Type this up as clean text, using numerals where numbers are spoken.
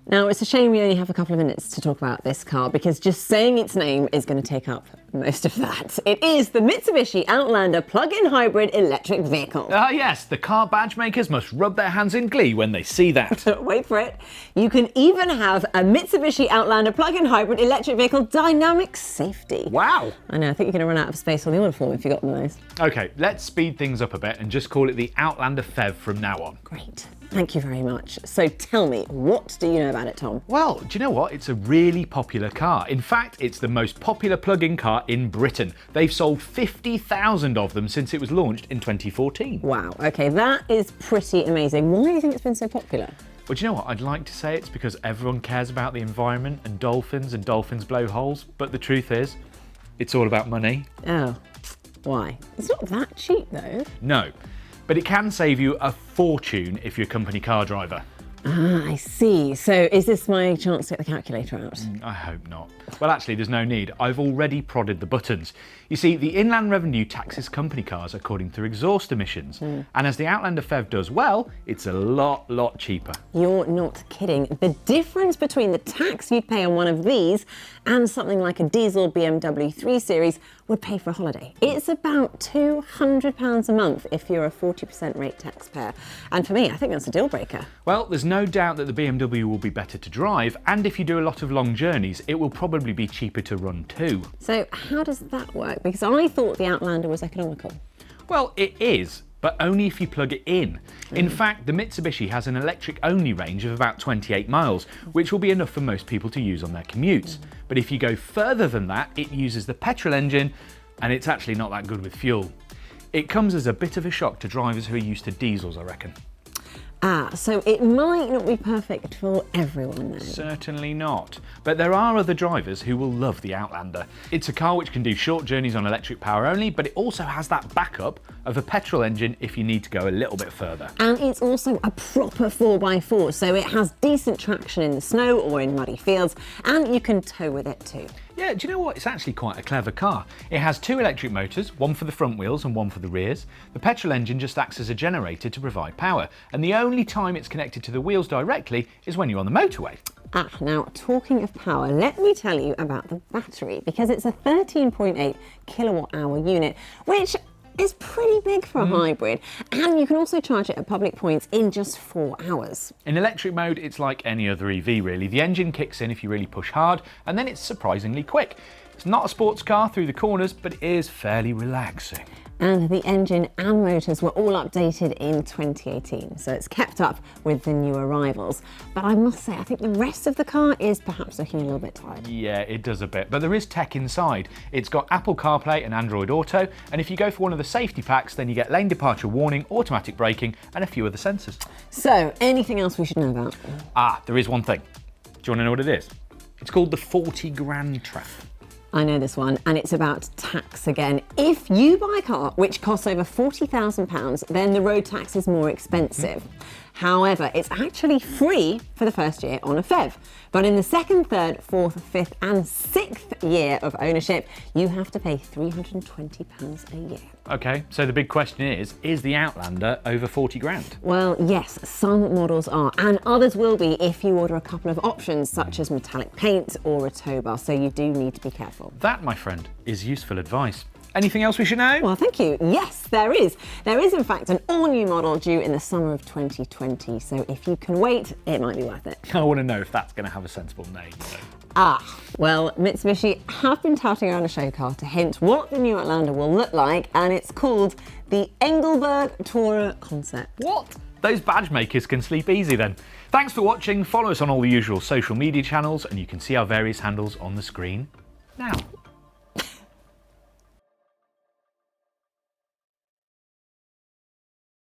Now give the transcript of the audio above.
Now, it's a shame we only have a couple of minutes to talk about this car because just saying its name is going to take up most of that. It is the Mitsubishi Outlander plug-in hybrid electric vehicle. Ah yes, the car badge makers must rub their hands in glee when they see that. Wait for it. You can even have a Mitsubishi Outlander plug-in hybrid electric vehicle dynamic safety. Wow. I know, I think you're going to run out of space on the order form if you've got one of those. Okay, let's speed things up a bit and just call it the Outlander PHEV from now on. Great. Thank you very much. So tell me, what do you know about it, Tom? Well, do you know what? It's a really popular car. In fact, it's the most popular plug-in car in Britain. They've sold 50,000 of them since it was launched in 2014. Wow, okay, that is pretty amazing. Why do you think it's been so popular? Well, do you know what? I'd like to say it's because everyone cares about the environment and dolphins blow holes, but the truth is, it's all about money. Oh, why? It's not that cheap though. No, but it can save you a fortune if you're a company car driver. Ah, I see. So is this my chance to get the calculator out? I hope not. Well, actually, there's no need. I've already prodded the buttons. You see, the Inland Revenue taxes company cars according to exhaust emissions. And as the Outlander PHEV does well, it's a lot cheaper. You're not kidding. The difference between the tax you'd pay on one of these and something like a diesel BMW 3 Series would pay for a holiday. It's about £200 a month if you're a 40% rate taxpayer. And for me, I think that's a deal breaker. Well, there's no doubt that the BMW will be better to drive, and if you do a lot of long journeys, it will probably be cheaper to run too. So how does that work? Because I thought the Outlander was economical. Well, it is, but only if you plug it in. In fact, the Mitsubishi has an electric-only range of about 28 miles, which will be enough for most people to use on their commutes. But if you go further than that, it uses the petrol engine, and it's actually not that good with fuel. It comes as a bit of a shock to drivers who are used to diesels, I reckon. Ah, so it might not be perfect for everyone then. Certainly not. But there are other drivers who will love the Outlander. It's a car which can do short journeys on electric power only, but it also has that backup of a petrol engine if you need to go a little bit further. And it's also a proper 4x4, so it has decent traction in the snow or in muddy fields, and you can tow with it too. Yeah, do you know what? It's actually quite a clever car. It has two electric motors, one for the front wheels and one for the rears. The petrol engine just acts as a generator to provide power, and the only time it's connected to the wheels directly is when you're on the motorway. Ah, now talking of power, let me tell you about the battery, because it's a 13.8 kilowatt hour unit, which is pretty big for a hybrid, and you can also charge it at public points in just 4 hours. In electric mode, it's like any other EV really. The engine kicks in if you really push hard, and then it's surprisingly quick. It's not a sports car through the corners, but it is fairly relaxing. And the engine and motors were all updated in 2018, so it's kept up with the new arrivals. But I must say, I think the rest of the car is perhaps looking a little bit tired. Yeah, it does a bit, but there is tech inside. It's got Apple CarPlay and Android Auto, and if you go for one of the safety packs, then you get lane departure warning, automatic braking, and a few other sensors. So, anything else we should know about? Ah, there is one thing. Do you want to know what it is? It's called the 40 grand trap. I know this one, and it's about tax again. If you buy a car which costs over £40,000, then the road tax is more expensive. However, it's actually free for the first year on a PHEV. But in the second, third, fourth, fifth and sixth year of ownership, you have to pay £320 a year. Okay, so the big question is the Outlander over 40 grand? Well, yes, some models are, and others will be if you order a couple of options, such as metallic paint or a tow bar, so you do need to be careful. That, my friend, is useful advice. Anything else we should know? Well, thank you. Yes, there is. There is, in fact, an all-new model due in the summer of 2020, so if you can wait, it might be worth it. I want to know if that's going to have a sensible name, though. Ah, well, Mitsubishi have been touting around a show car to hint what the new Outlander will look like, and it's called the Engelberg Tourer Concept. What? Those badge makers can sleep easy then. Thanks for watching. Follow us on all the usual social media channels, and you can see our various handles on the screen now.